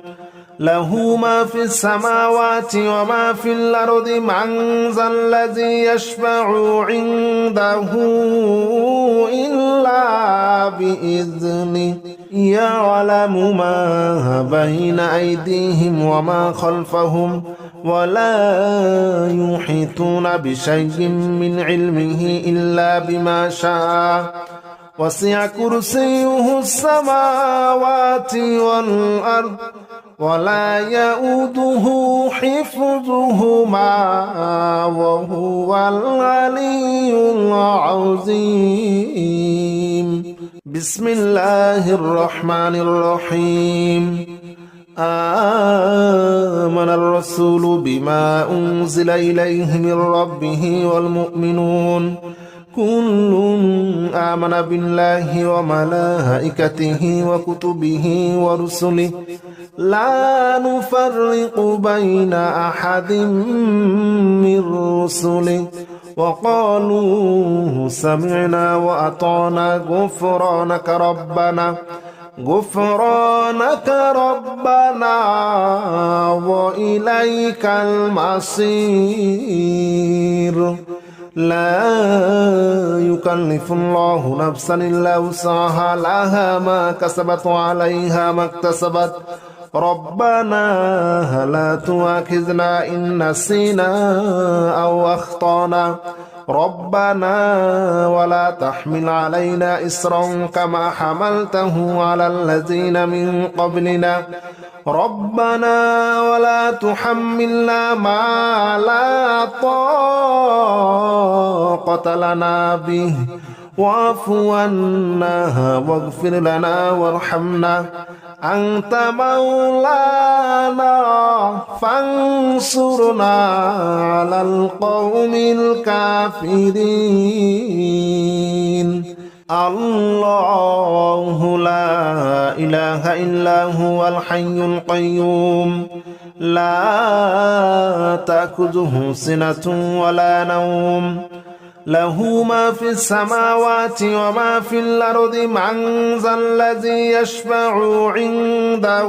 له ما في السماوات وما في الأرض من ذا الذي يشفع عنده إلا بإذنه يعلم ما بين أيديهم وما خلفهم ولا يحيطون بشيء من علمه إلا بما شاء وسع كرسيه السماوات والأرض ولا يؤوده حفظهما وهو العلي العظيم بسم الله الرحمن الرحيم آمن الرسول بما أنزل إليه من ربه والمؤمنون كل آمن بالله وملائكته وكتبه ورسله لا نفرق بين أحد من رسله وقالوا سمعنا وأطعنا غفرانك ربنا وإليك المصير لا يكلف الله نفسا إلا وسعها لها ما كسبت وعليها ما اكتسبت ربنا لا تؤاخذنا إن نسينا أو أخطأنا ربنا ولا تحمل علينا إصرا كما حملته على الذين من قبلنا ربنا ولا تحملنا ما لا طاقة لنا به واعف عنا واغفر لنا وارحمنا أنت مولانا فانصرنا على القوم الكافرين الله لا إله إلا هو الحي القيوم لا تأخذه سنة ولا نوم له ما في السماوات وما في الأرض من ذا الذي يشفع عنده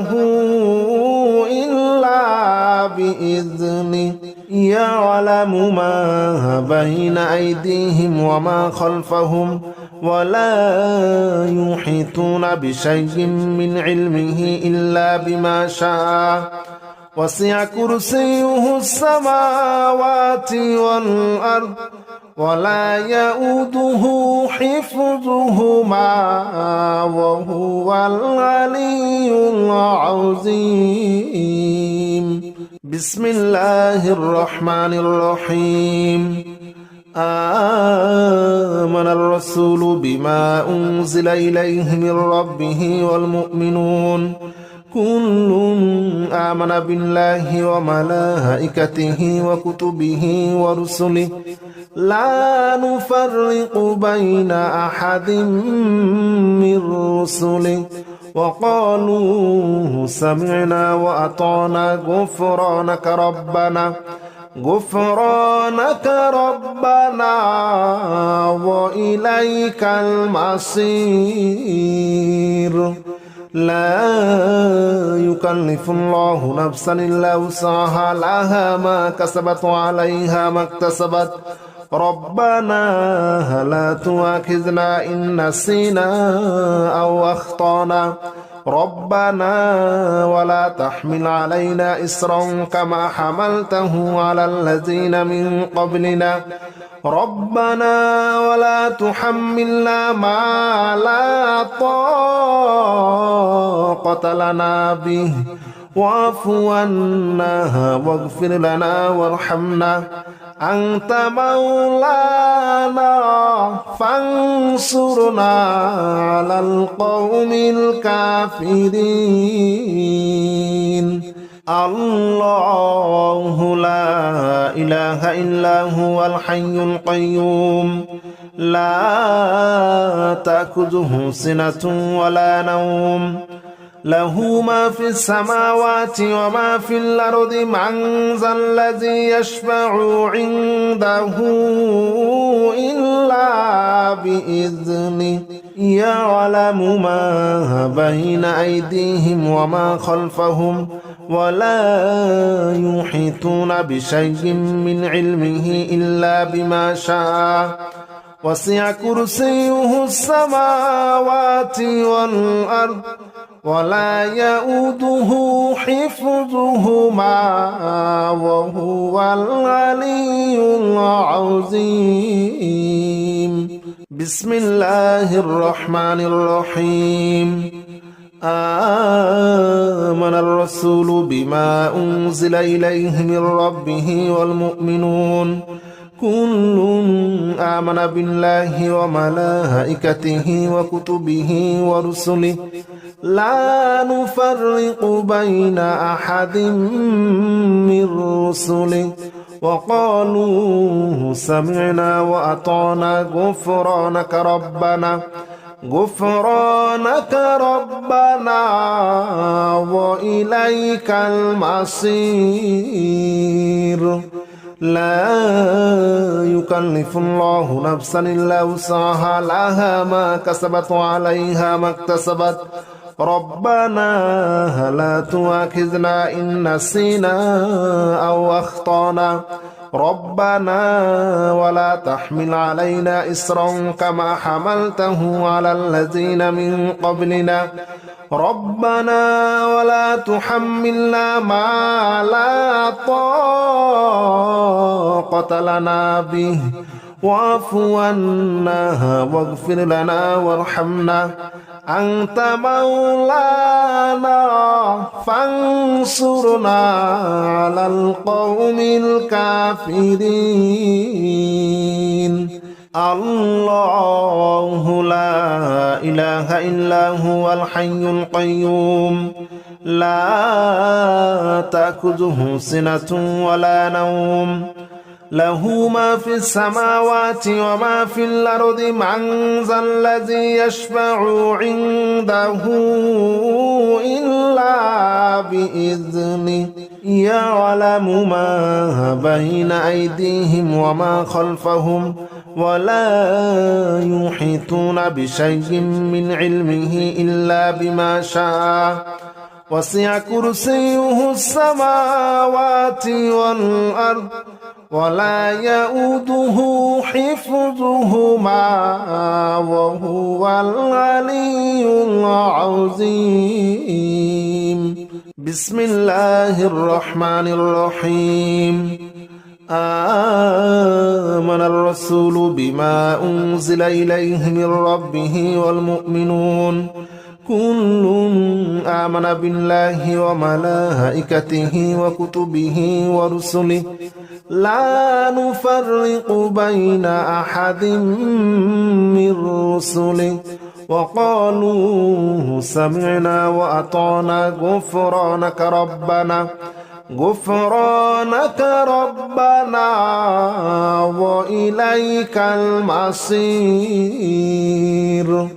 إلا بإذنه يعلم ما بين أيديهم وما خلفهم ولا يحيطون بشيء من علمه إلا بما شاء وسع كرسيه السماوات والأرض ولا يؤوده حفظهما وهو العلي العظيم بسم الله الرحمن الرحيم آمن الرسول بما أنزل إليه من ربه والمؤمنون كل آمن بالله وملائكته وكتبه ورسله لا نفرق بين أحد من رسله وقالوا سمعنا وأطعنا غفرانك ربنا وإليك المصير لا يكلف الله نفسا إلا وسعها لها ما كسبت وعليها ما اكتسبت ربنا لا تؤاخذنا إن نسينا أو أخطأنا ربنا ولا تحمل علينا إصرا كما حملته على الذين من قبلنا ربنا ولا تحملنا ما لا طاقة لنا به واعف عنا واغفر لنا وارحمنا أنت مولانا فانصرنا على القوم الكافرين الله لا إله إلا هو الحي القيوم لا تأخذه سنة ولا نوم له ما في السماوات وما في الأرض من ذا الذي يشفع عنده إلا بإذنه يعلم ما بين أيديهم وما خلفهم ولا يحيطون بشيء من علمه إلا بما شاء وسع كرسيه السماوات والأرض ولا يؤوده حفظهما وهو العلي العظيم بسم الله الرحمن الرحيم آمن الرسول بما أنزل إليه من ربه والمؤمنون كل آمن بالله وملائكته وكتبه ورسله لا نفرق بين أحد من رسله وقالوا سمعنا وأطعنا غفرانك ربنا وإليك المصير لا يكلف الله نفسا إلا وسعها لها ما كسبت وعليها ما اكتسبت ربنا لا تؤاخذنا إن نسينا أو أخطأنا ربنا ولا تحمل علينا إصرا كما حملته على الذين من قبلنا ربنا ولا تحملنا ما لا طاقة لنا به واعف عنا واغفر لنا وارحمنا أنت مولانا فانصرنا على القوم الكافرين الله لا إله إلا هو الحي القيوم لا تأخذه سنة ولا نوم له ما في السماوات وما في الأرض من ذا الذي يشفع عنده إلا بإذنه يعلم ما بين أيديهم وما خلفهم ولا يحيطون بشيء من علمه إلا بما شاء وسع كرسيه السماوات والأرض ولا يؤوده حفظهما وهو العلي العظيم بسم الله الرحمن الرحيم آمن الرسول بما أنزل إليه من ربه والمؤمنون كل آمن بالله وملائكته وكتبه ورسله لا نفرق بين أحد من رسله وقالوا سمعنا وأطعنا غفرانك ربنا وإليك المصير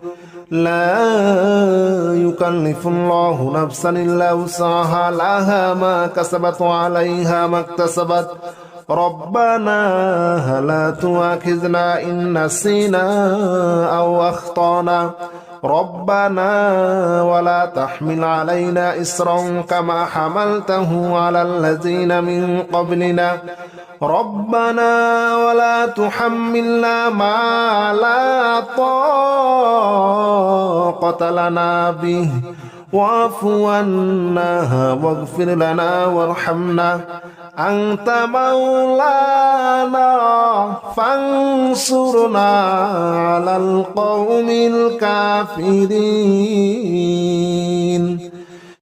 لا يكلف الله نفسا إلا وسعها لها ما كسبت وعليها ما اكتسبت ربنا لا تؤاخذنا إن نسينا أو أخطأنا ربنا ولا تحمل علينا إصرا كما حملته على الذين من قبلنا ربنا ولا تحملنا ما لا طاقة لنا به واعف عنا واغفر لنا وارحمنا أنت مولانا فانصرنا على القوم الكافرين